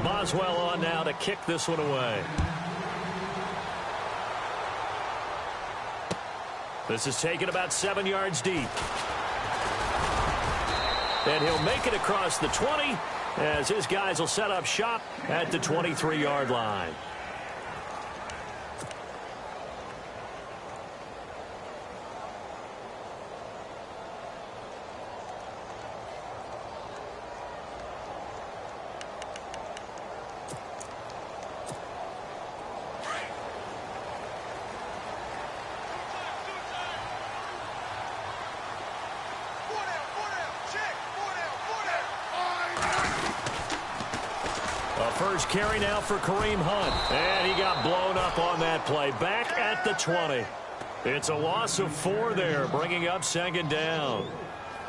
Boswell on now to kick this one away. This is taken about 7 yards deep. And he'll make it across the 20 as his guys will set up shop at the 23-yard line. First carry now for Kareem Hunt. And he got blown up on that play. Back at the 20. It's a loss of 4 there, bringing up second down.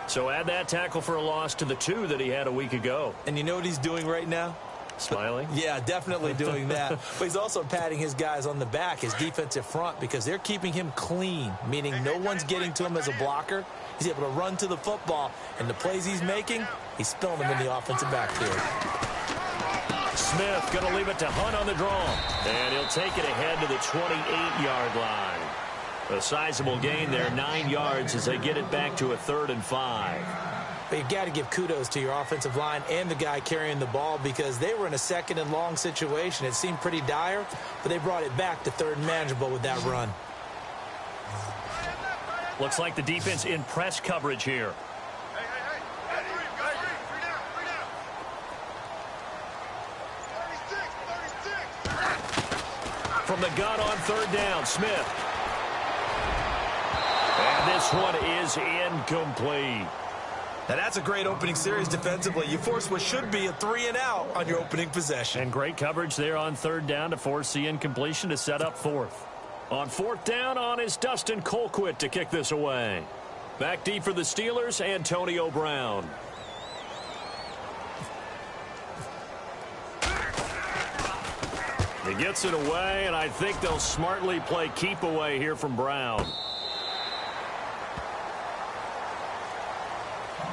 So add that tackle for a loss to the 2 that he had a week ago. And you know what he's doing right now? Smiling? Yeah, definitely doing that. But he's also patting his guys on the back, his defensive front, because they're keeping him clean, meaning no one's getting to him as a blocker. He's able to run to the football, and the plays he's making, he's spilling them in the offensive backfield. Smith going to leave it to Hunt on the draw. And he'll take it ahead to the 28-yard line. A sizable gain there, 9 yards as they get it back to a 3rd and 5. But you've got to give kudos to your offensive line and the guy carrying the ball because they were in a 2nd and long situation. It seemed pretty dire, but they brought it back to 3rd and manageable with that run. Looks like the defense in press coverage here. From the gun on 3rd down, Smith. And this one is incomplete. Now that's a great opening series defensively. You force what should be a 3-and-out on your opening possession. And great coverage there on 3rd down to force the incompletion to set up 4th. On 4th down on is Dustin Colquitt to kick this away. Back deep for the Steelers, Antonio Brown. He gets it away, and I think they'll smartly play keep away here from Brown.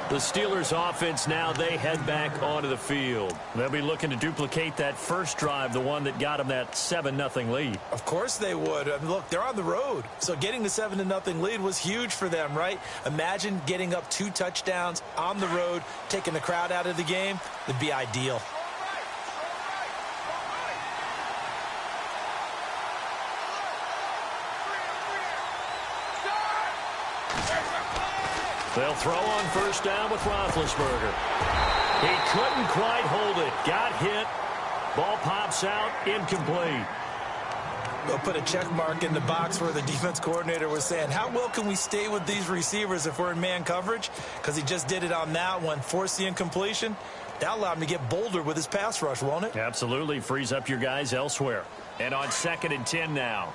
The Steelers offense now, they head back onto the field. They'll be looking to duplicate that first drive, the one that got them that 7-0 lead. Of course they would. I mean, look, they're on the road. So getting the 7-0 lead was huge for them, right? Imagine getting up 2 touchdowns on the road, taking the crowd out of the game. It'd be ideal. They'll throw on 1st down with Roethlisberger. He couldn't quite hold it. Got hit. Ball pops out. Incomplete. They'll put a check mark in the box where the defense coordinator was saying, how well can we stay with these receivers if we're in man coverage? Because he just did it on that one. Forced the incompletion. That allowed him to get bolder with his pass rush, won't it? Absolutely. Frees up your guys elsewhere. And on 2nd and 10 now.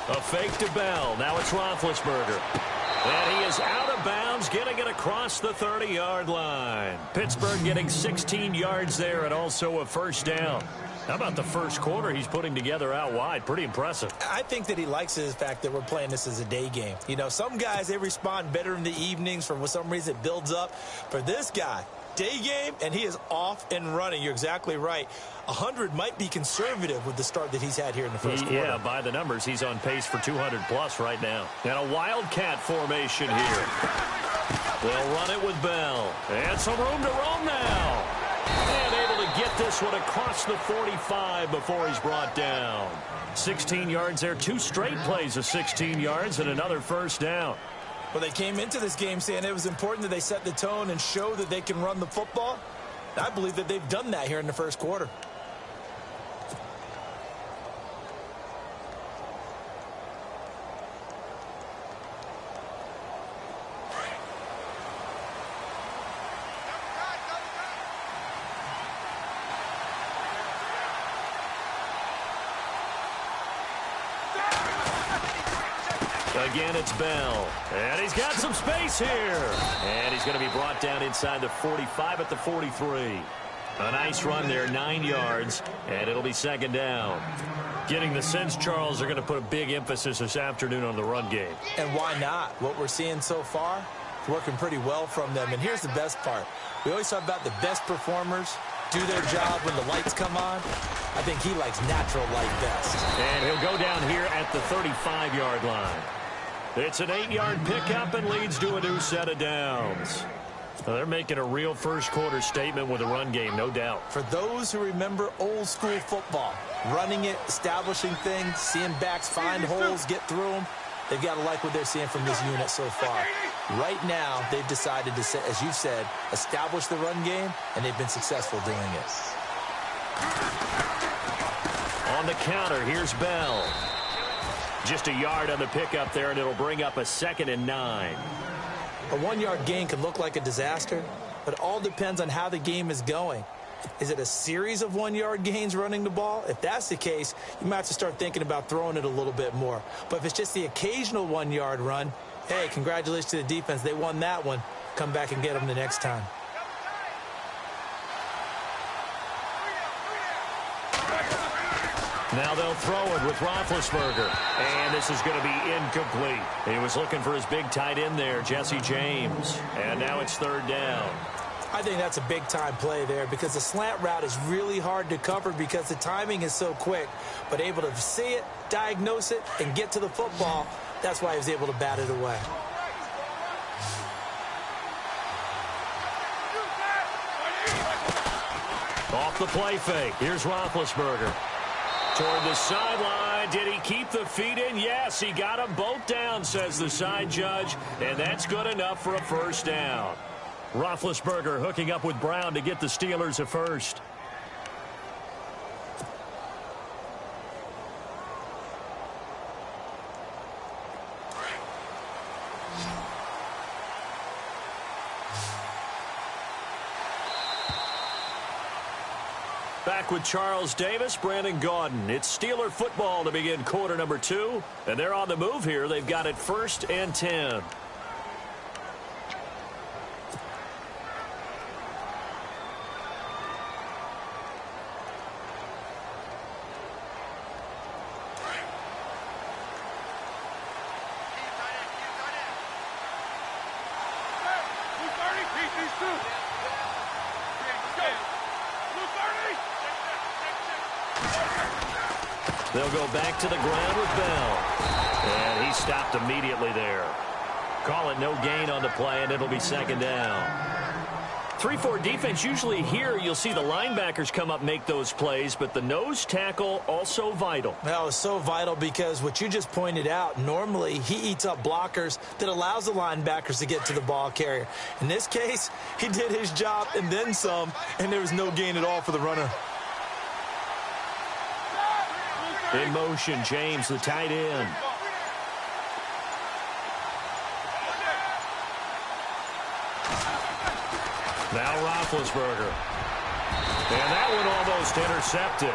A fake to Bell. Now it's Roethlisberger. And he is out of bounds, getting it across the 30-yard line. Pittsburgh getting 16 yards there and also a 1st down. How about the first quarter he's putting together out wide? Pretty impressive. I think that he likes the fact that we're playing this as a day game. You know, some guys, they respond better in the evenings. For some reason, it builds up. For this guy, day game, and he is off and running. You're exactly right. 100 might be conservative with the start that he's had here in the first quarter. Yeah, by the numbers, he's on pace for 200+ right now. And a wildcat formation here. They'll run it with Bell. And some room to roam now. And able to get this one across the 45 before he's brought down. 16 yards there. 2 straight plays of 16 yards and another 1st down. Well, they came into this game saying it was important that they set the tone and show that they can run the football. I believe that they've done that here in the first quarter. Again, it's Bell. And he's got some space here. And he's going to be brought down inside the 45 at the 43. A nice run there, 9 yards, and it'll be 2nd down. Getting the sense, Charles, are going to put a big emphasis this afternoon on the run game. And why not? What we're seeing so far, it's working pretty well from them. And here's the best part. We always talk about the best performers do their job when the lights come on. I think he likes natural light best. And he'll go down here at the 35-yard line. It's an 8-yard pickup and leads to a new set of downs. Well, they're making a real first-quarter statement with a run game, no doubt. For those who remember old-school football, running it, establishing things, seeing backs find holes, get through them, they've got to like what they're seeing from this unit so far. Right now, they've decided to, as you said, establish the run game, and they've been successful doing it. On the counter, here's Bell. Just a yard on the pickup there, and it'll bring up a 2nd and 9. A 1-yard gain can look like a disaster, but it all depends on how the game is going. Is it a series of 1-yard gains running the ball? If that's the case, you might have to start thinking about throwing it a little bit more. But if it's just the occasional 1-yard run, hey, congratulations to the defense. They won that one. Come back and get them the next time. Now they'll throw it with Roethlisberger. And this is going to be incomplete. He was looking for his big tight end there, Jesse James. And now it's 3rd down. I think that's a big-time play there because the slant route is really hard to cover because the timing is so quick. But able to see it, diagnose it, and get to the football, that's why he was able to bat it away. Off the play fake. Here's Roethlisberger. Toward the sideline. Did he keep the feet in? Yes, he got them both down, says the side judge. And that's good enough for a 1st down. Roethlisberger hooking up with Brown to get the Steelers a 1st. Back with Charles Davis, Brandon Gaudin. It's Steeler football to begin quarter number 2. And they're on the move here. They've got it 1st and 10. They'll go back to the ground with Bell. And he stopped immediately there. Call it no gain on the play, and it'll be 2nd down. 3-4 defense, usually here you'll see the linebackers come up make those plays, but the nose tackle also vital. Well, it's so vital because what you just pointed out, normally he eats up blockers that allows the linebackers to get to the ball carrier. In this case, he did his job and then some, and there was no gain at all for the runner. In motion, James, the tight end. Now Roethlisberger. And that one almost intercepted.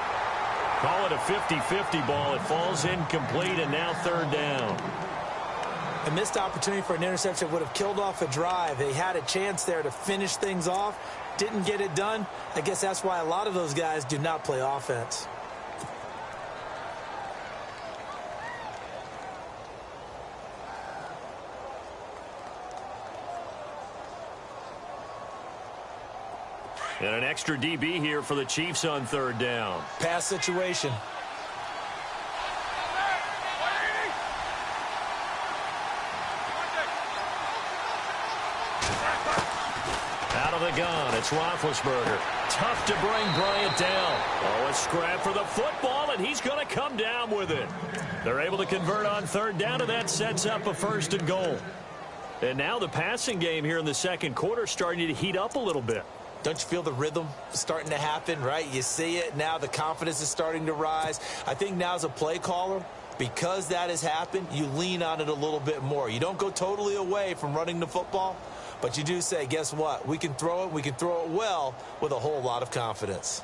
Call it a 50-50 ball. It falls incomplete, and now 3rd down. A missed opportunity for an interception would have killed off a drive. They had a chance there to finish things off. Didn't get it done. I guess that's why a lot of those guys do not play offense. And an extra DB here for the Chiefs on 3rd down. Pass situation. Out of the gun, it's Roethlisberger. Tough to bring Bryant down. Oh, a scrap for the football, and he's going to come down with it. They're able to convert on 3rd down, and that sets up a 1st and goal. And now the passing game here in the 2nd quarter starting to heat up a little bit. Don't you feel the rhythm starting to happen, right? You see it now. The confidence is starting to rise. I think now as a play caller, because that has happened, you lean on it a little bit more. You don't go totally away from running the football, but you do say, guess what? We can throw it. We can throw it well with a whole lot of confidence.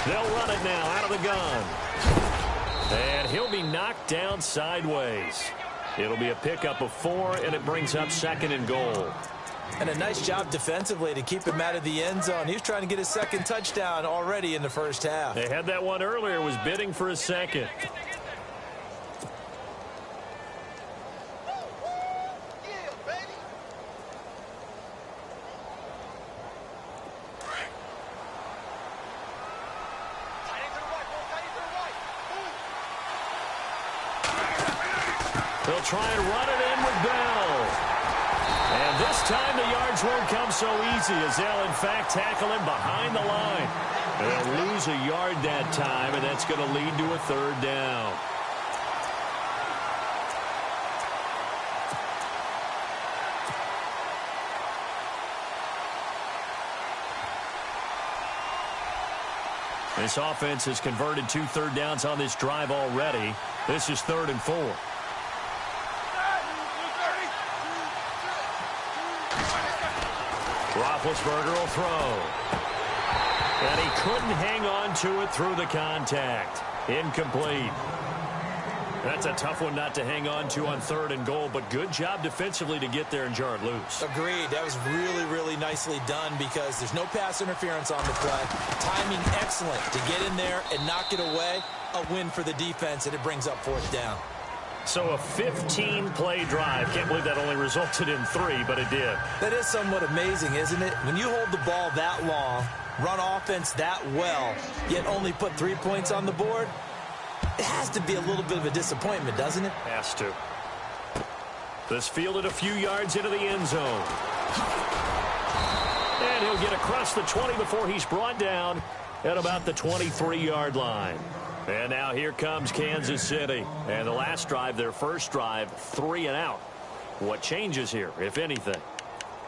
They'll run it now out of the gun. And he'll be knocked down sideways. It'll be a pickup of 4, and it brings up 2nd and goal. And a nice job defensively to keep him out of the end zone. He was trying to get his 2nd touchdown already in the first half. They had that one earlier, was bidding for a 2nd. They'll try and run it in with Bell. And this time the yards won't come so easy as they'll, in fact, tackle him behind the line. They'll lose a yard that time, and that's going to lead to a 3rd down. This offense has converted 2 third downs on this drive already. This is 3rd and 4. Roethlisberger will throw. And he couldn't hang on to it through the contact. Incomplete. That's a tough one not to hang on to on 3rd and goal, but good job defensively to get there and jar it loose. Agreed. That was really, really nicely done because there's no pass interference on the play. Timing excellent to get in there and knock it away. A win for the defense, and it brings up 4th down. So a 15-play drive. Can't believe that only resulted in 3, but it did. That is somewhat amazing, isn't it? When you hold the ball that long, run offense that well, yet only put 3 points on the board, it has to be a little bit of a disappointment, doesn't it? Has to. This fielded a few yards into the end zone. And he'll get across the 20 before he's brought down at about the 23-yard line. And now here comes Kansas City. And the last drive, their first drive, 3 and out. What changes here, if anything?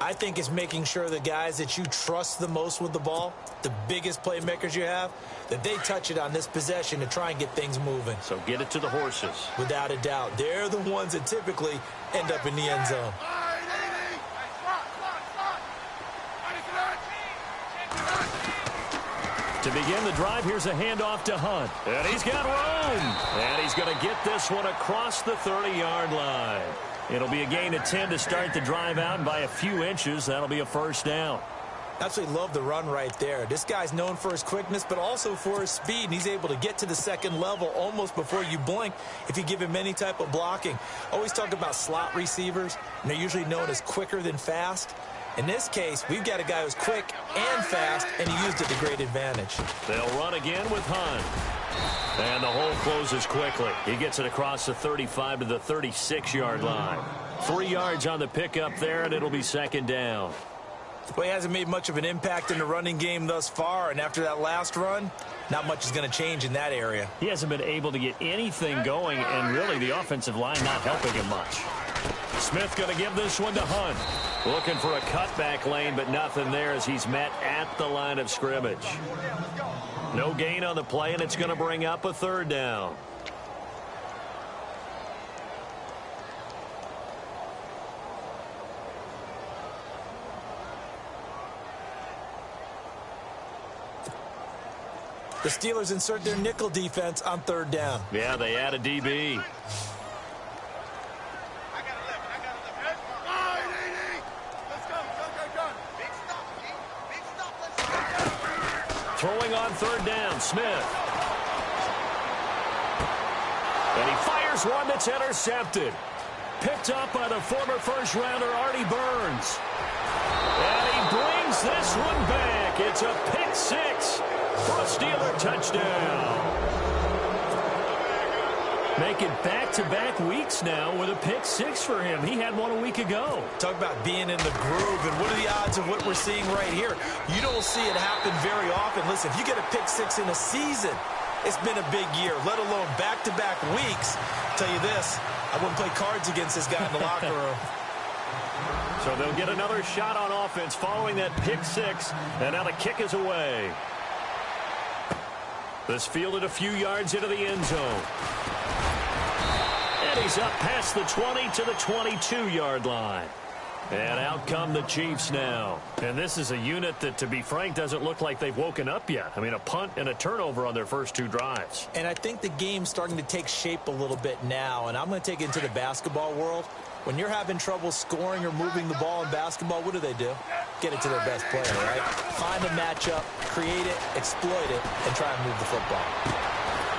I think it's making sure the guys that you trust the most with the ball, the biggest playmakers you have, that they touch it on this possession to try and get things moving. So get it to the horses. Without a doubt. They're the ones that typically end up in the end zone. To begin the drive, here's a handoff to Hunt. And he's got room. And he's going to get this one across the 30-yard line. It'll be a gain of 10 to start the drive out, and by a few inches, that'll be a 1st down. Absolutely love the run right there. This guy's known for his quickness, but also for his speed, and he's able to get to the 2nd level almost before you blink if you give him any type of blocking. Always talk about slot receivers, and they're usually known as quicker than fast. In this case, we've got a guy who's quick and fast, and he used it to great advantage. They'll run again with Hunt. And the hole closes quickly. He gets it across the 35 to the 36-yard line. 3 yards on the pickup there, and it'll be 2nd down. Well, he hasn't made much of an impact in the running game thus far, and after that last run, not much is going to change in that area. He hasn't been able to get anything going, and really the offensive line not helping him much. Smith going to give this one to Hunt. Looking for a cutback lane, but nothing there as he's met at the line of scrimmage. No gain on the play, and it's going to bring up a 3rd down. The Steelers insert their nickel defense on 3rd down. Yeah, they add a DB. Throwing on 3rd down, Smith. And he fires one that's intercepted. Picked up by the former first-rounder Artie Burns. And he brings this one back. It's a pick 6 for a Steeler touchdown. Making back-to-back weeks now with a pick 6 for him. He had one a week ago. Talk about being in the groove, and what are the odds of what we're seeing right here? You don't see it happen very often. Listen, if you get a pick 6 in a season, it's been a big year, let alone back-to-back weeks. I'll tell you this, I wouldn't play cards against this guy in the locker room. So they'll get another shot on offense following that pick 6, and now the kick is away. This fielded a few yards into the end zone. And he's up past the 20 to the 22-yard line. And out come the Chiefs now. And this is a unit that, to be frank, doesn't look like they've woken up yet. I mean, a punt and a turnover on their first 2 drives. And I think the game's starting to take shape a little bit now. And I'm going to take it into the basketball world. When you're having trouble scoring or moving the ball in basketball, what do? Get it to their best player, right? Find a matchup, create it, exploit it, and try and move the football.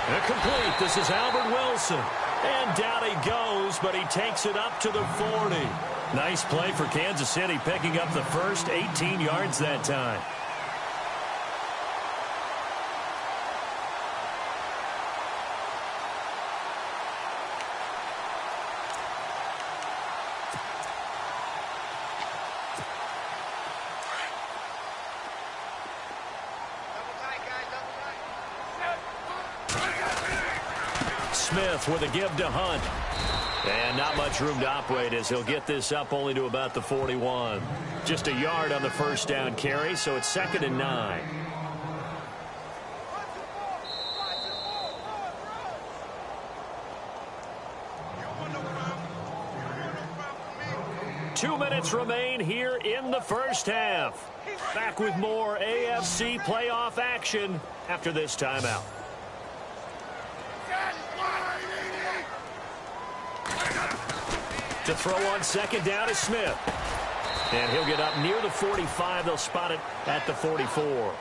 Incomplete. This is Albert Wilson. And down he goes, but he takes it up to the 40. Nice play for Kansas City, picking up the first 18 yards that time. Smith with a give to Hunt. And not much room to operate as he'll get this up only to about the 41. Just a yard on the first down carry, so it's 2nd and 9. Two minutes remain here in the first half. Back with more AFC playoff action after this timeout. To throw on 2nd down is Smith. And he'll get up near the 45. They'll spot it at the 44.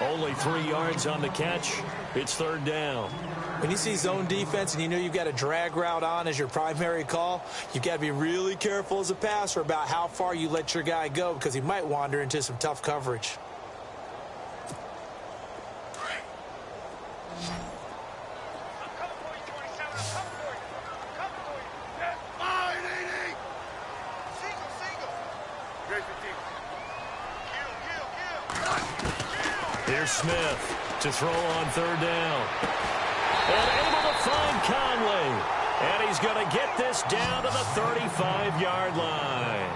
Only 3 yards on the catch. It's 3rd down. When you see zone defense and you know you've got a drag route on as your primary call, you've got to be really careful as a passer about how far you let your guy go because he might wander into some tough coverage. Here's Smith to throw on 3rd down. And able to find Conley. And he's going to get this down to the 35-yard line.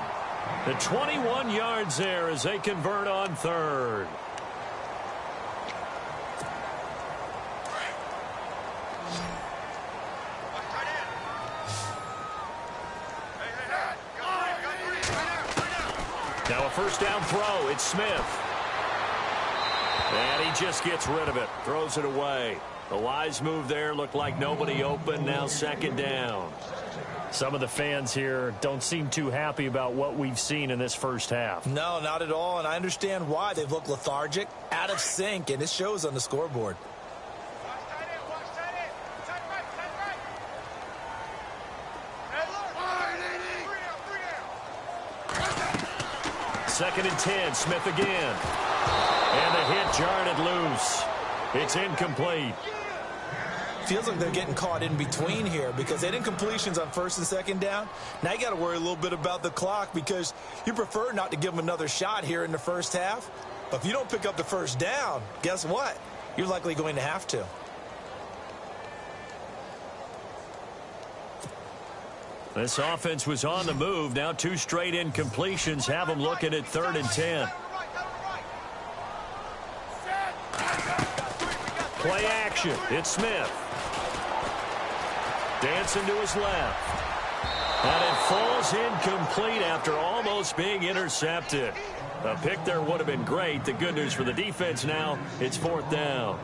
The 21 yards there as they convert on 3rd. Now a first down throw. It's Smith. And he just gets rid of it. Throws it away. The wise move there. Looked like nobody open. Now 2nd down. Some of the fans here don't seem too happy about what we've seen in this first half. No, not at all. And I understand why. They've looked lethargic, out of sync, and it shows on the scoreboard. Second and 10. Smith again. And the hit jarred it loose. It's incomplete. Feels like they're getting caught in between here because they didn't completions on 1st and 2nd down. Now you got to worry a little bit about the clock because you prefer not to give them another shot here in the first half. But if you don't pick up the first down, guess what? You're likely going to have to. This offense was on the move. Now 2 straight incompletions have them looking at 3rd and 10. Play action. It's Smith. Dancing to his left. And it falls incomplete after almost being intercepted. A pick there would have been great. The good news for the defense now, it's 4th down.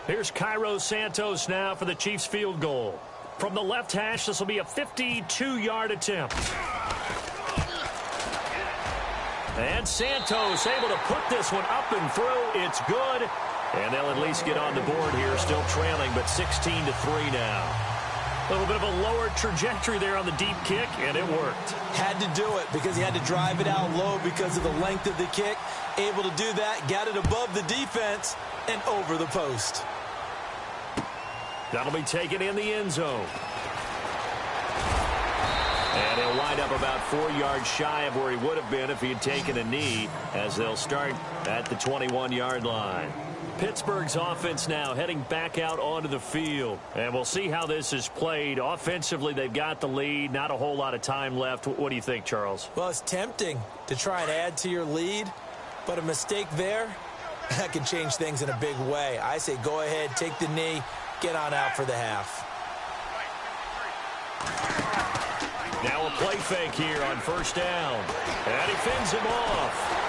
Here's Cairo Santos now for the Chiefs field goal. From the left hash, this will be a 52-yard attempt. And Santos able to put this one up and through. It's good. And they'll at least get on the board here, still trailing, but 16-3 now. A little bit of a lower trajectory there on the deep kick, and it worked. Had to do it because he had to drive it out low because of the length of the kick. Able to do that, got it above the defense, and over the post. That'll be taken in the end zone. And he'll wind up about 4 yards shy of where he would have been if he had taken a knee, as they'll start at the 21-yard line. Pittsburgh's offense now heading back out onto the field. And we'll see how this is played. Offensively, they've got the lead. Not a whole lot of time left. What do you think, Charles? Well, it's tempting to try and add to your lead, but a mistake there, that can change things in a big way. I say go ahead, take the knee, get on out for the half. Now a play fake here on first down. And he fends him off.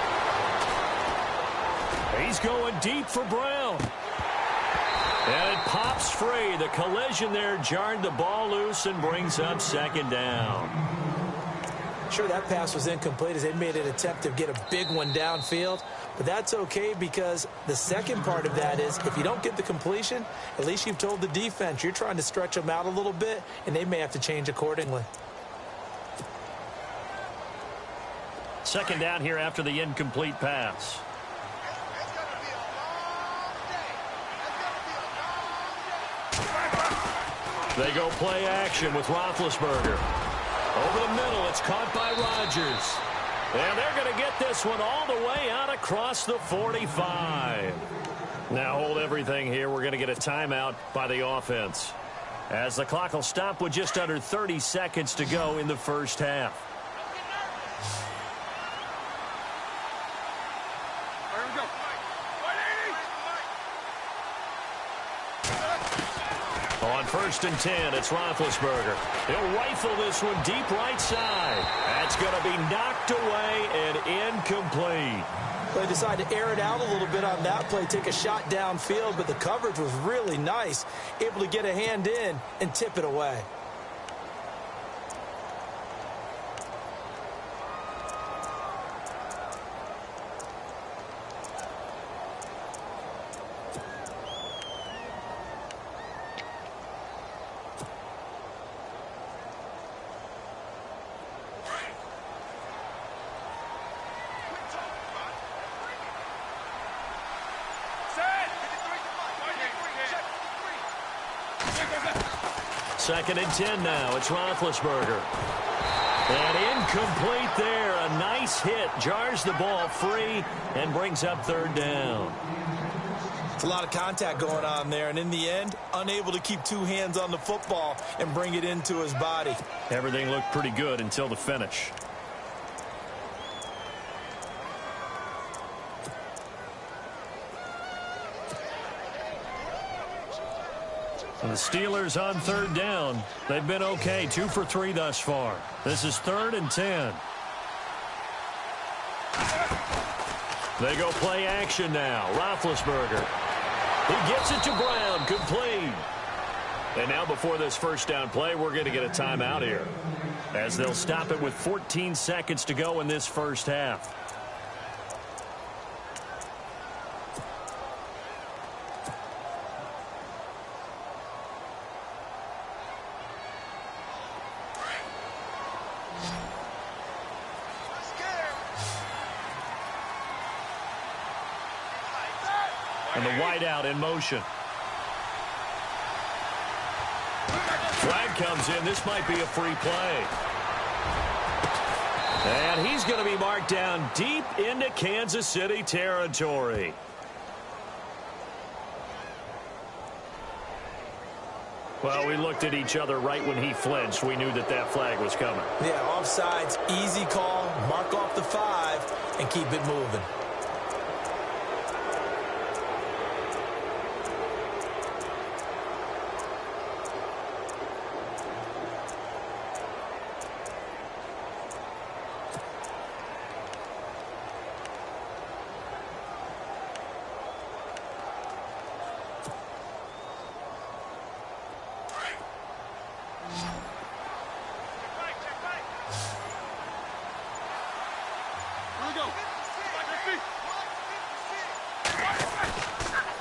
He's going deep for Brown. And it pops free. The collision there jarred the ball loose and brings up second down. Sure, that pass was incomplete as they made an attempt to get a big one downfield. But that's okay because the second part of that is if you don't get the completion, at least you've told the defense you're trying to stretch them out a little bit, and they may have to change accordingly. Second down here after the incomplete pass. They go play action with Roethlisberger. Over the middle, it's caught by Rodgers. And they're going to get this one all the way out across the 45. Now hold everything here. We're going to get a timeout by the offense, as the clock will stop with just under 30 seconds to go in the first half. On first and 10, it's Roethlisberger. He'll rifle this one deep right side. That's going to be knocked away and incomplete. They decided to air it out a little bit on that play, take a shot downfield, but the coverage was really nice, able to get a hand in and tip it away. Second and 10 now. It's Roethlisberger. And incomplete there. A nice hit. Jars the ball free and brings up third down. It's a lot of contact going on there, and in the end, unable to keep two hands on the football and bring it into his body. Everything looked pretty good until the finish. And the Steelers on third down. They've been okay. 2 for 3 thus far. This is third and 10. They go play action now. Roethlisberger. He gets it to Brown. Complete. And now before this first down play, we're going to get a timeout here, as they'll stop it with 14 seconds to go in this first half. And the wideout in motion. Flag comes in. This might be a free play. And he's going to be marked down deep into Kansas City territory. Well, we looked at each other right when he flinched. We knew that that flag was coming. Yeah, offsides, easy call, mark off the 5, and keep it moving.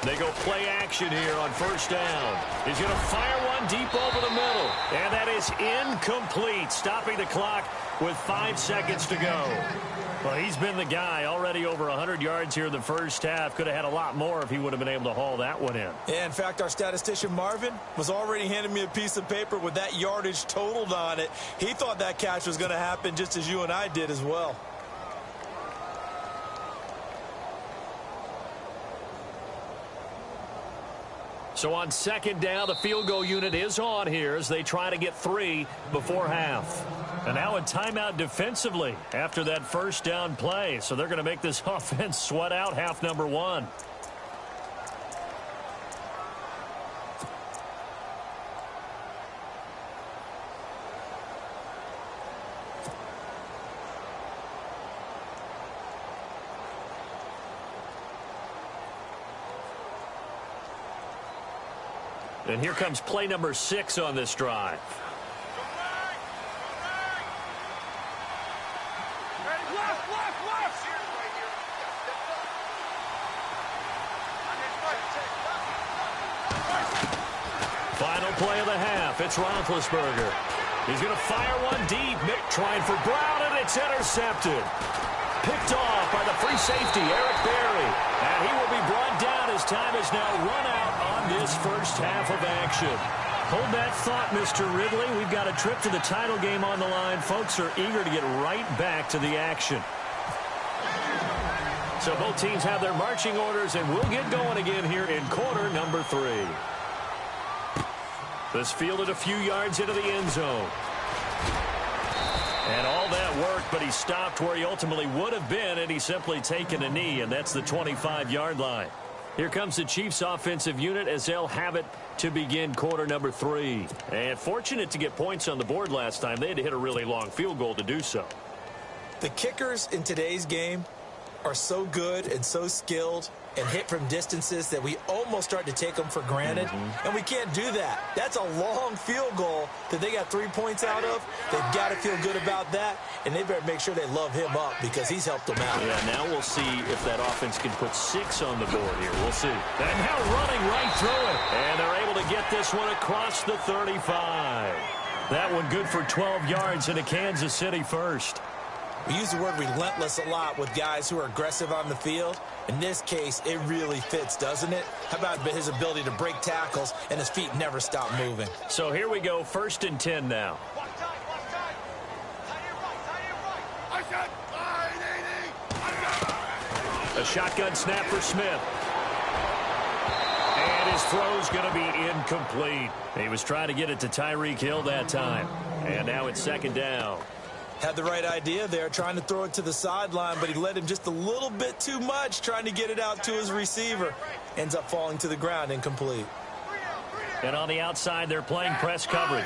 They go play action here on first down. He's going to fire one deep over the middle. And that is incomplete, stopping the clock with 5 seconds to go. Well, he's been the guy, already over 100 yards here in the first half. Could have had a lot more if he would have been able to haul that one in. Yeah, in fact, our statistician Marvin was already handing me a piece of paper with that yardage totaled on it. He thought that catch was going to happen just as you and I did as well. So on second down, the field goal unit is on here as they try to get 3 before half. And now a timeout defensively after that first down play. So they're going to make this offense sweat out half number 1. And here comes play number 6 on this drive. Final play of the half. It's Roethlisberger. He's going to fire one deep. Mick trying for Brown, and it's intercepted. Picked off by the free safety, Eric Berry. And he will be brought down as time is now run out on this first half of action. Hold that thought, Mr. Ridley. We've got a trip to the title game on the line. Folks are eager to get right back to the action. So both teams have their marching orders, and we'll get going again here in quarter number 3. This fielded a few yards into the end zone. And all that work, but he stopped where he ultimately would have been, and he's simply taken a knee, and that's the 25-yard line. Here comes the Chiefs offensive unit as they'll have it to begin quarter number 3. And fortunate to get points on the board last time. They had to hit a really long field goal to do so. The kickers in today's game are so good and so skilled and hit from distances that we almost start to take them for granted. And we can't do that. That's a long field goal that they got 3 points out of. They've got to feel good about that, and they better make sure they love him up because he's helped them out. Yeah, now we'll see if that offense can put 6 on the board here. We'll see. And now running right through it. And they're able to get this one across the 35. That one good for 12 yards into Kansas City first. We use the word relentless a lot with guys who are aggressive on the field. In this case, it really fits, doesn't it? How about his ability to break tackles and his feet never stop moving? So here we go, 1st and 10 now. A shotgun snap for Smith. And his throw's going to be incomplete. He was trying to get it to Tyreek Hill that time. And now it's 2nd down. Had the right idea there, trying to throw it to the sideline, but he led him just a little bit too much, trying to get it out to his receiver. Ends up falling to the ground, incomplete. And on the outside, they're playing press coverage.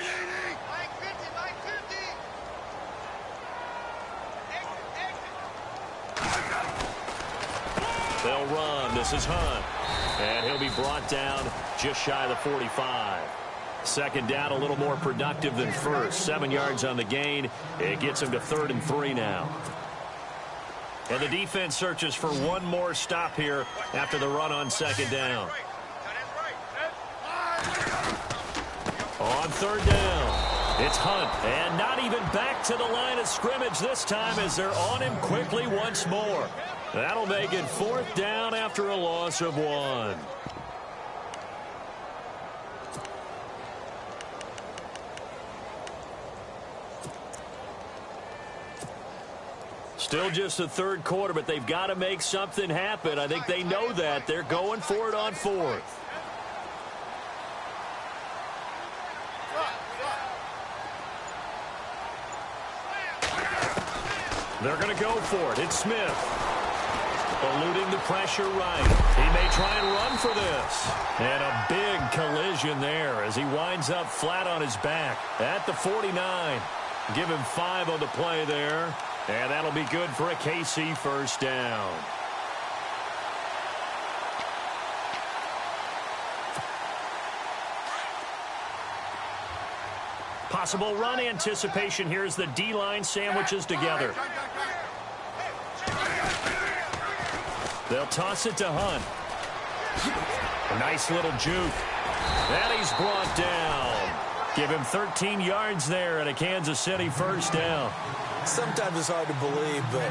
They'll run. This is Hunt. And he'll be brought down just shy of the 45. 2nd down, a little more productive than first. 7 yards on the gain. It gets him to 3rd and 3 now. And the defense searches for one more stop here after the run on 2nd down. On 3rd down, it's Hunt. And not even back to the line of scrimmage this time as they're on him quickly once more. That'll make it 4th down after a loss of 1. Still just the 3rd quarter, but they've got to make something happen. I think they know that. They're going for it on 4th. They're going to go for it. It's Smith. Eluding the pressure right. He may try and run for this. And a big collision there as he winds up flat on his back at the 49. Give him 5 on the play there. And that'll be good for a KC 1st down. Possible run anticipation here as the D-line sandwiches together. They'll toss it to Hunt. A nice little juke. And he's brought down. Give him 13 yards there and a Kansas City 1st down. Sometimes it's hard to believe, but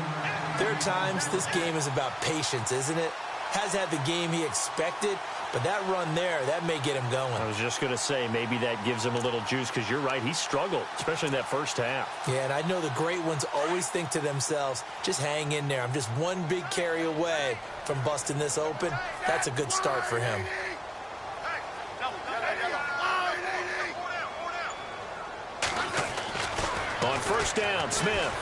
there are times this game is about patience, isn't it? Has had the game he expected, but that run there, that may get him going. I was just going to say, maybe that gives him a little juice because you're right, he struggled, especially in that first half. Yeah, and I know the great ones always think to themselves, just hang in there. I'm just one big carry away from busting this open. That's a good start for him. On 1st down, Smith.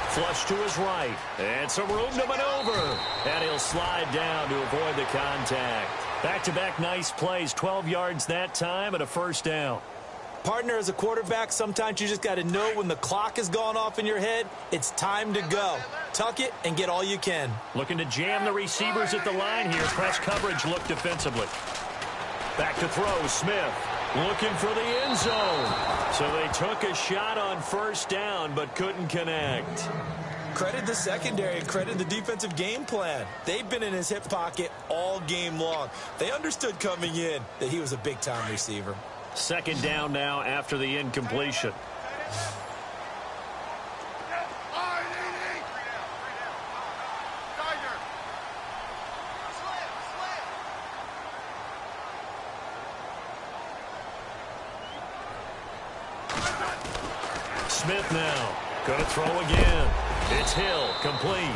Flush to his right. And some room to maneuver. And he'll slide down to avoid the contact. Back-to-back nice plays. 12 yards that time and a 1st down. Partner, as a quarterback, sometimes you just got to know when the clock has gone off in your head, it's time to go. Tuck it and get all you can. Looking to jam the receivers at the line here. Press coverage look defensively. Back to throw, Smith. Looking for the end zone. So they took a shot on first down, but couldn't connect. Credit the secondary, credit the defensive game plan. They've been in his hip pocket all game long. They understood coming in that he was a big-time receiver. Second down now after the incompletion. Smith now. Going to throw again. It's Hill, complete.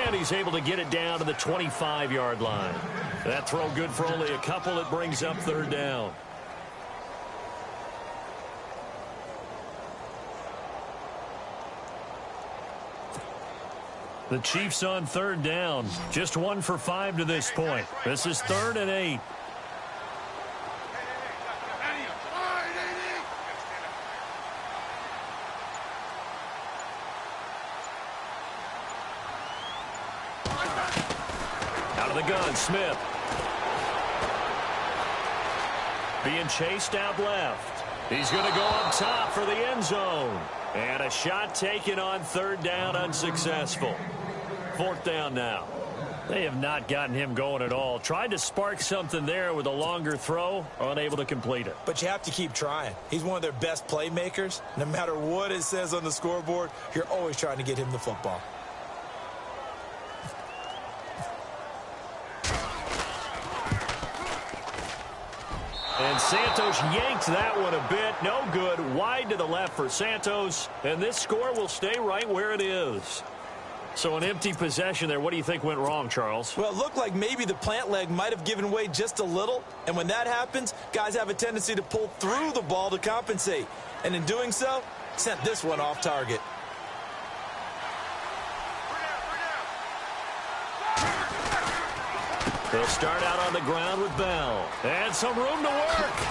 And he's able to get it down to the 25-yard line. That throw good for only a couple. It brings up third down. The Chiefs on third down. Just 1 for 5 to this point. This is 3rd and 8. Out of the gun, Smith. Being chased out left. He's going to go up top for the end zone. And a shot taken on third down, unsuccessful. 4th down now. They have not gotten him going at all. Tried to spark something there with a longer throw, unable to complete it. But you have to keep trying. He's one of their best playmakers. No matter what it says on the scoreboard, you're always trying to get him the football. And Santos yanked that one a bit. No good. Wide to the left for Santos. And this score will stay right where it is. So an empty possession there. What do you think went wrong, Charles? Well, it looked like maybe the plant leg might have given way just a little. And when that happens, guys have a tendency to pull through the ball to compensate. And in doing so, sent this one off target. They'll start out on the ground with Bell. And some room to work.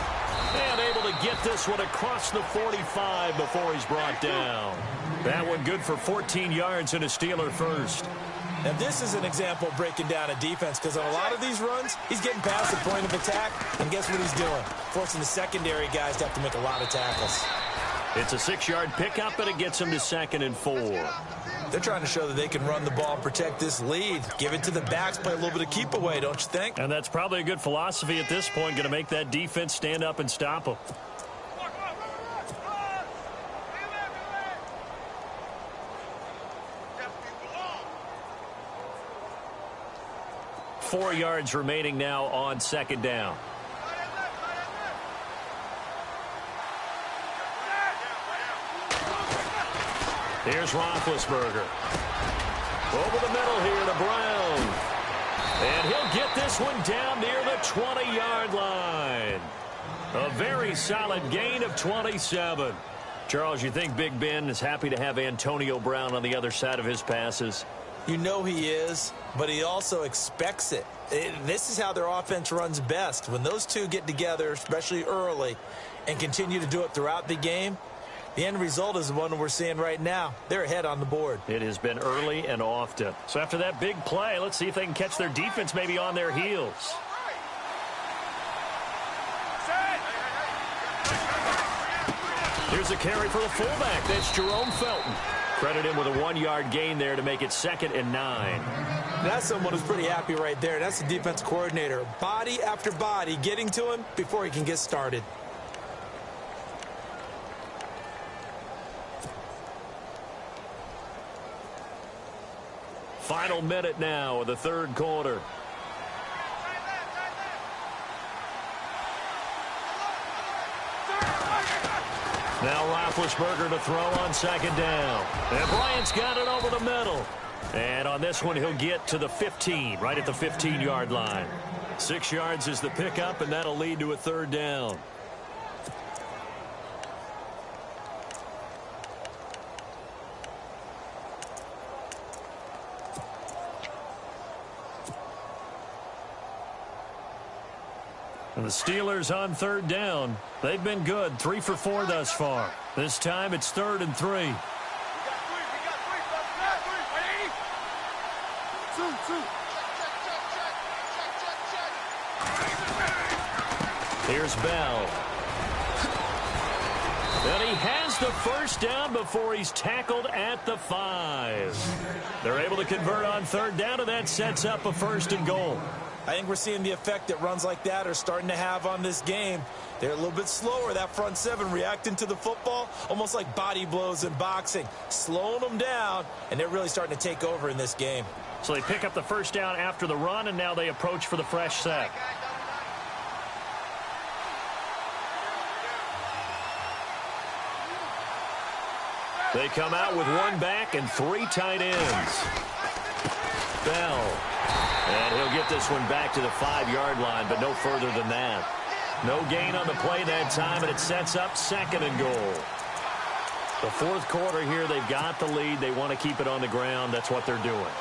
And able to get this one across the 45 before he's brought down. That one good for 14 yards and a Steeler first. Now, this is an example of breaking down a defense because on a lot of these runs, he's getting past the point of attack. And guess what he's doing? Forcing the secondary guys to have to make a lot of tackles. It's a 6-yard pickup, and it gets him to 2nd and 4. They're trying to show that they can run the ball and protect this lead. Give it to the backs, play a little bit of keep away, don't you think? And that's probably a good philosophy at this point, going to make that defense stand up and stop them. Four yards remaining now on 2nd down. Here's Roethlisberger. Over the middle here to Brown. And he'll get this one down near the 20-yard line. A very solid gain of 27. Charles, you think Big Ben is happy to have Antonio Brown on the other side of his passes? You know he is, but he also expects it. This is how their offense runs best. When those two get together, especially early, and continue to do it throughout the game, the end result is the one we're seeing right now. They're ahead on the board. It has been early and often. So after that big play, let's see if they can catch their defense maybe on their heels. Here's a carry for the fullback. That's Jerome Felton. Credit him with a 1-yard gain there to make it 2nd and 9. That's someone who's pretty happy right there. That's the defense coordinator. Body after body getting to him before he can get started. Final minute now of the 3rd quarter. Now Roethlisberger to throw on 2nd down. And Bryant's got it over the middle. And on this one, he'll get to the 15, right at the 15-yard line. 6 yards is the pickup, and that'll lead to a 3rd down. And the Steelers on 3rd down. They've been good, 3 for 4 thus far. This time it's 3rd and 3. Here's Bell. And he has the first down before he's tackled at the 5. They're able to convert on third down, and that sets up a 1st and goal. I think we're seeing the effect that runs like that are starting to have on this game. They're a little bit slower, that front seven, reacting to the football, almost like body blows in boxing, slowing them down, and they're really starting to take over in this game. So they pick up the first down after the run, and now they approach for the fresh set. They come out with 1 back and 3 tight ends. Bell. And he'll get this one back to the 5-yard line, but no further than that. No gain on the play that time, and it sets up 2nd and goal. The 4th quarter here, they've got the lead. They want to keep it on the ground. That's what they're doing.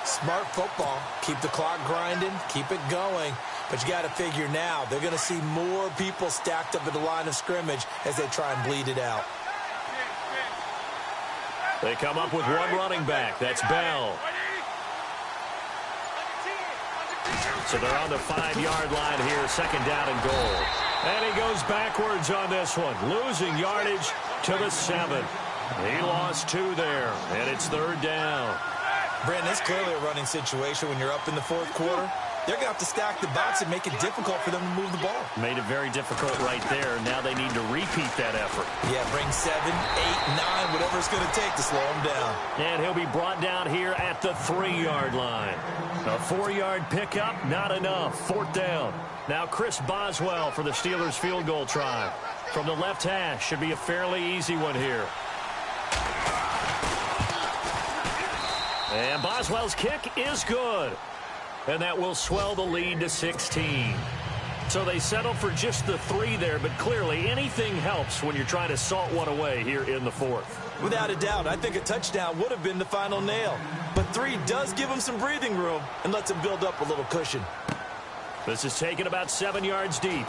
Smart football. Keep the clock grinding. Keep it going. But you got to figure now, they're going to see more people stacked up at the line of scrimmage as they try and bleed it out. They come up with 1 running back. That's Bell. So they're on the 5-yard line here, 2nd down and goal. And he goes backwards on this one, losing yardage to the 7. He lost 2 there, and it's 3rd down. Brandon, it's clearly a running situation when you're up in the 4th quarter. They're going to have to stack the box and make it difficult for them to move the ball. Made it very difficult right there. Now they need to repeat that effort. Yeah, bring 7, 8, 9, whatever it's going to take to slow him down. And he'll be brought down here at the 3-yard line. A 4-yard pickup, not enough. 4th down. Now Chris Boswell for the Steelers field goal try. From the left hash, should be a fairly easy one here. And Boswell's kick is good. And that will swell the lead to 16. So they settle for just the 3 there, but clearly anything helps when you're trying to salt one away here in the 4th. Without a doubt, I think a touchdown would have been the final nail. But 3 does give them some breathing room and lets them build up a little cushion. This is taken about 7 yards deep.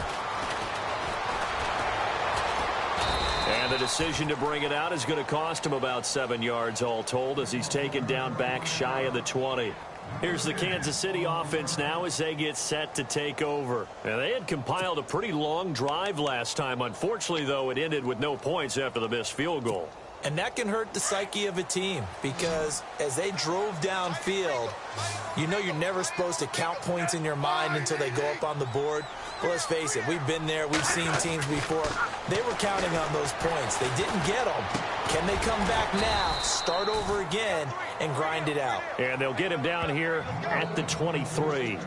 And the decision to bring it out is going to cost him about 7 yards all told as he's taken down back shy of the 20. Here's the Kansas City offense now as they get set to take over. And they had compiled a pretty long drive last time. Unfortunately, though, it ended with no points after the missed field goal. And that can hurt the psyche of a team because as they drove downfield, you know you're never supposed to count points in your mind until they go up on the board. Well, let's face it, we've been there. We've seen teams before. They were counting on those points. They didn't get them. Can they come back now, start over again, and grind it out? And they'll get him down here at the 23.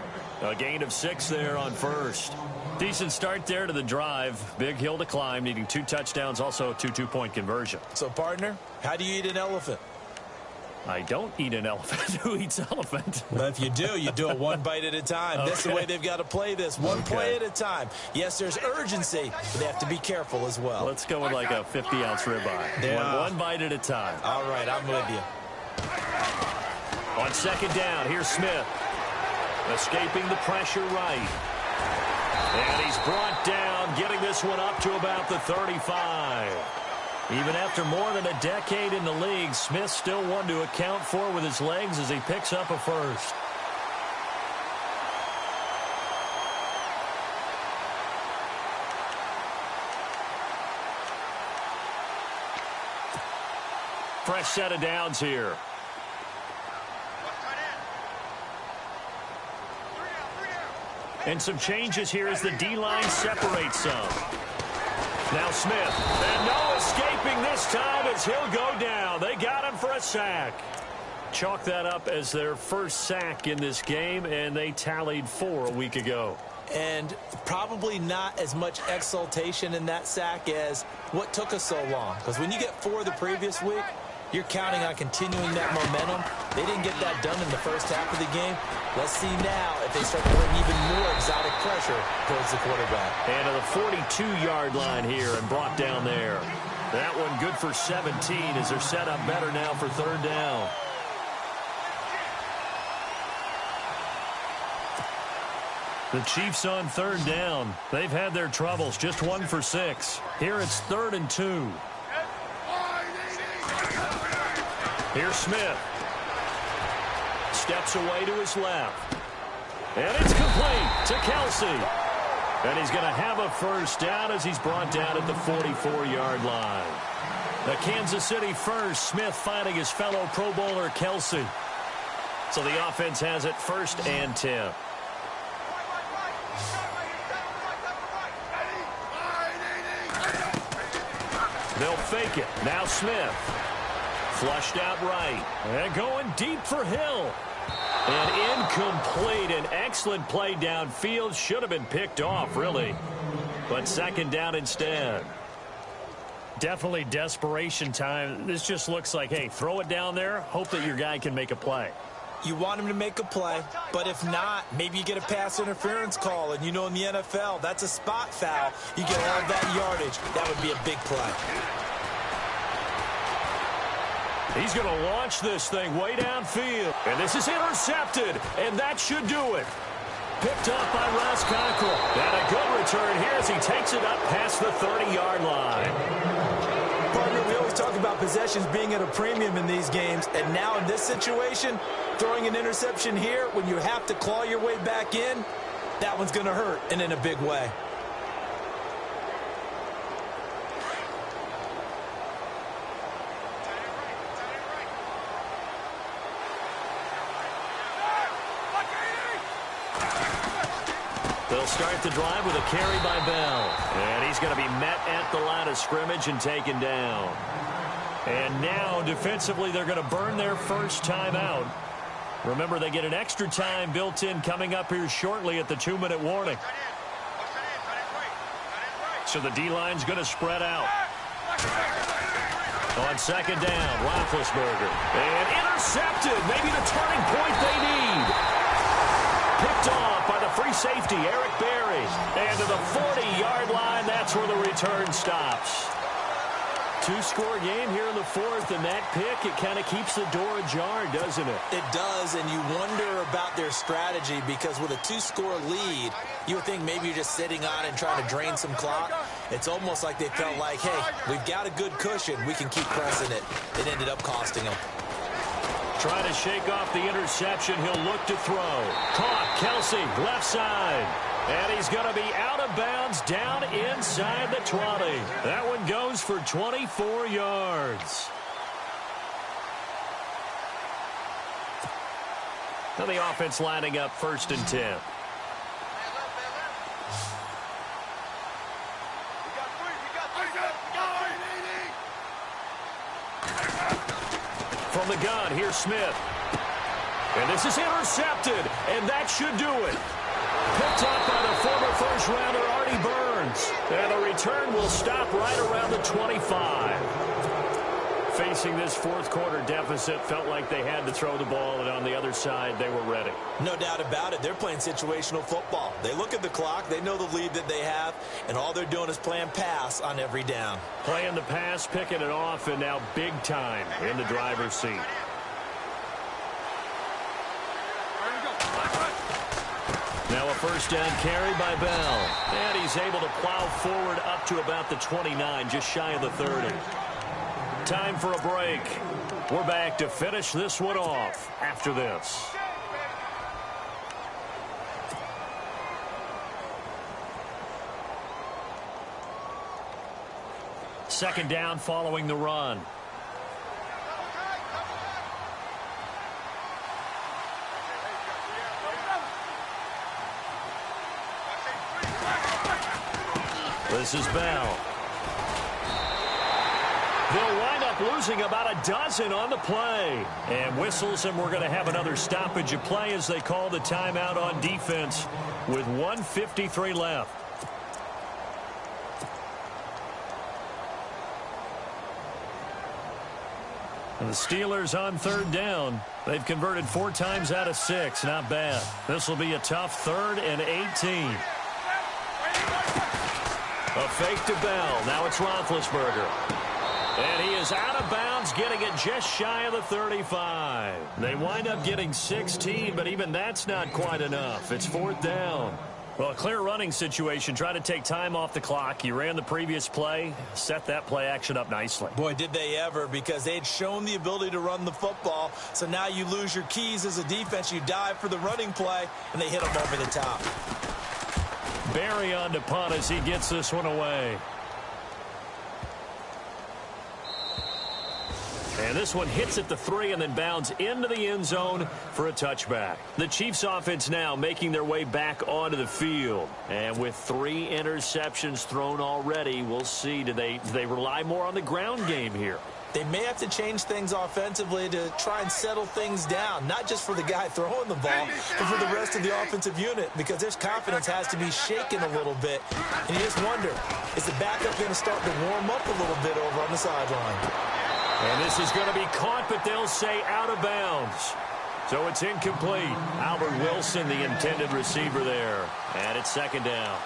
A gain of 6 there on 1st. Decent start there to the drive. Big hill to climb, needing 2 touchdowns, also a 2 two-point conversion. So, partner, how do you eat an elephant? I don't eat an elephant. Who eats elephant? Well, if you do it 1 bite at a time. Okay. That's the way they've got to play this. One play at a time. Yes, there's urgency, but they have to be careful as well. Let's go with like a 50-ounce ribeye. One bite at a time. All right, I'm with you. On 2nd down, here's Smith. Escaping the pressure right. And he's brought down, getting this one up to about the 35. Even after more than a decade in the league, Smith still one to account for with his legs as he picks up a 1st. Fresh set of downs here. And some changes here as the D-line separates some. Now Smith, and no escaping this time as he'll go down. They got him for a sack. Chalk that up as their first sack in this game, and they tallied 4 a week ago. And probably not as much exultation in that sack as what took us so long. Because when you get 4 the previous week, you're counting on continuing that momentum. They didn't get that done in the first half of the game. Let's see now if they start to bring even more exotic pressure towards the quarterback. And to the 42-yard line here and brought down there. That one good for 17 as they're set up better now for 3rd down. The Chiefs on 3rd down. They've had their troubles, just 1 for 6. Here it's 3rd and 2. Here's Smith. Steps away to his left. And it's complete to Kelsey. And he's going to have a first down as he's brought down at the 44-yard line. The Kansas City first, Smith finding his fellow Pro Bowler Kelsey. So the offense has it 1st and 10. They'll fake it. Now Smith. Flushed out right. And going deep for Hill. And incomplete. An excellent play downfield. Should have been picked off, really. But 2nd down instead. Definitely desperation time. This just looks like, hey, throw it down there. Hope that your guy can make a play. You want him to make a play, but if not, maybe you get a pass interference call. And you know in the NFL, that's a spot foul. You get all of that yardage. That would be a big play. He's going to launch this thing way downfield. And this is intercepted, and that should do it. Picked up by Ross Cockrell. And a good return here as he takes it up past the 30-yard line. Partner, we always talk about possessions being at a premium in these games, and now in this situation, throwing an interception here when you have to claw your way back in, that one's going to hurt, and in a big way. They'll start the drive with a carry by Bell. And he's going to be met at the line of scrimmage and taken down. And now, defensively, they're going to burn their first timeout. Remember, they get an extra time built in coming up here shortly at the 2-minute warning. So the D-line's going to spread out. On 2nd down, Roethlisberger. And intercepted. Maybe the turning point they need. Picked off by the free safety, Eric Berry. And to the 40-yard line, that's where the return stops. 2-score game here in the 4th, and that pick, it kind of keeps the door ajar, doesn't it? It does, and you wonder about their strategy because with a 2-score lead, you would think maybe you're just sitting on it and trying to drain some clock. It's almost like they felt like, hey, we've got a good cushion. We can keep pressing it. It ended up costing them. Trying to shake off the interception. He'll look to throw. Caught. Kelsey, left side. And he's going to be out of bounds down inside the 20. That one goes for 24 yards. Now the offense lining up 1st and 10. From the gun, here's Smith. And this is intercepted, and that should do it. Picked up by the former first-rounder, Artie Burns. And the return will stop right around the 25. Facing this 4th quarter deficit, felt like they had to throw the ball, and on the other side, they were ready. No doubt about it. They're playing situational football. They look at the clock, they know the lead that they have, and all they're doing is playing pass on every down. Playing the pass, picking it off, and now big time in the driver's seat. Now a 1st down carry by Bell. And he's able to plow forward up to about the 29, just shy of the 30. Time for a break. We're back to finish this one off after this. Second down following the run. This is Bell. They'll wind up losing about a dozen on the play. And whistles, and we're going to have another stoppage of play as they call the timeout on defense with 1:53 left. And the Steelers on 3rd down. They've converted 4 times out of 6. Not bad. This will be a tough 3rd and 18. A fake to Bell. Now it's Roethlisberger. And he is out of bounds, getting it just shy of the 35. They wind up getting 16, but even that's not quite enough. It's 4th down. Well, a clear running situation. Try to take time off the clock. You ran the previous play, set that play action up nicely. Boy, did they ever, because they had shown the ability to run the football. So now you lose your keys as a defense. You dive for the running play, and they hit them over the top. Barry on to punt as he gets this one away. And this one hits at the 3 and then bounds into the end zone for a touchback. The Chiefs offense now making their way back onto the field. And with 3 interceptions thrown already, we'll see, do they rely more on the ground game here? They may have to change things offensively to try and settle things down, not just for the guy throwing the ball, but for the rest of the offensive unit, because their confidence has to be shaken a little bit. And you just wonder, is the backup going to start to warm up a little bit over on the sideline? And this is going to be caught, but they'll say out of bounds. So it's incomplete. Albert Wilson, the intended receiver there. And it's second down.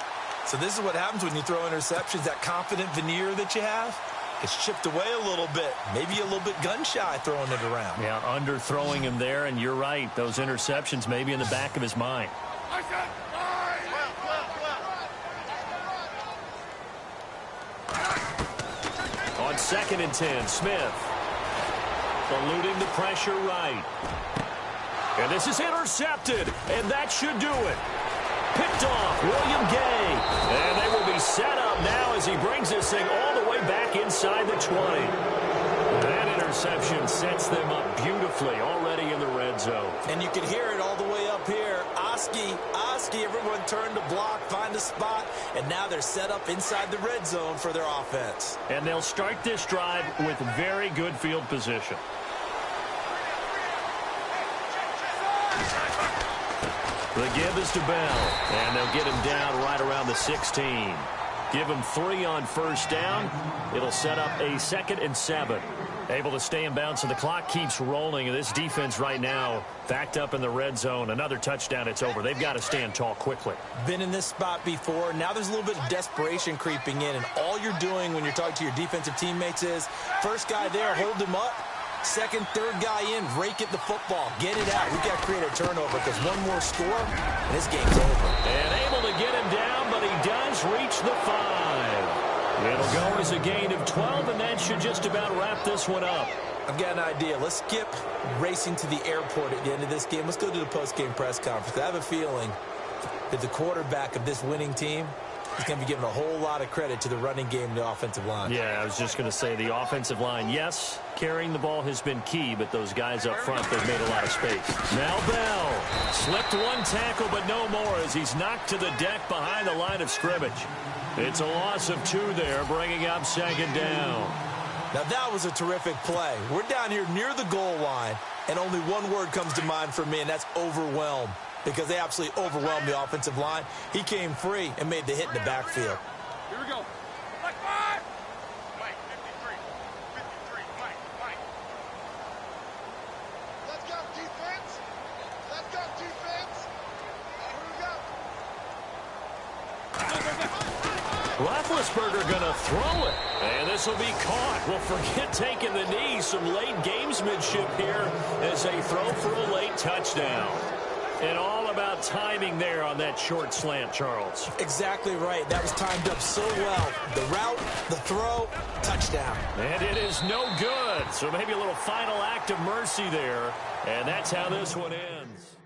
So this is what happens when you throw interceptions. That confident veneer that you have, it's chipped away a little bit. Maybe a little bit gun-shy throwing it around. Yeah, underthrowing him there, and you're right. Those interceptions may be in the back of his mind. On 2nd and 10, Smith eluding the pressure right. And this is intercepted, and that should do it. Picked off, William Gay. And they will be set up now as he brings this thing all the way back inside the 20. That interception sets them up beautifully already in the red zone. And you can hear it all the way up here. Oski, everyone turned to block, find a spot, and now they're set up inside the red zone for their offense. And they'll start this drive with very good field position. The give is to Bell, and they'll get him down right around the 16. Give him 3 on first down. It'll set up a 2nd and 7. Able to stay in bounds, and the clock keeps rolling. And this defense right now backed up in the red zone. Another touchdown, it's over. They've got to stand tall quickly. Been in this spot before. Now there's a little bit of desperation creeping in, and all you're doing when you're talking to your defensive teammates is first guy there, hold him up. Second, third guy in, rake at the football. Get it out. We've got to create a turnover because one more score, and this game's over. And able to get him down, but he does reach the 5. It'll go as a gain of 12, and that should just about wrap this one up. I've got an idea. Let's skip racing to the airport at the end of this game. Let's go to the post-game press conference. I have a feeling that the quarterback of this winning team is going to be giving a whole lot of credit to the running game and the offensive line. Yeah, I was just going to say the offensive line, yes, carrying the ball has been key, but those guys up front, they've made a lot of space. Now Bell slipped one tackle, but no more as he's knocked to the deck behind the line of scrimmage. It's a loss of 2 there, bringing up 2nd down. Now that was a terrific play. We're down here near the goal line, and only one word comes to mind for me, and that's overwhelmed, because they absolutely overwhelmed the offensive line. He came free and made the hit in the backfield. Here we go. Mike, 5. Mike, 53. 53. Mike. Let's go, defense. Let's go, defense. Here we go. Roethlisberger going to throw it. And this will be caught. Well, forget taking the knee. Some late gamesmanship here as they throw for a late touchdown. And all about timing there on that short slant, Charles. Exactly right. That was timed up so well. The route, the throw, touchdown. And it is no good. So maybe a little final act of mercy there. And that's how this one ends.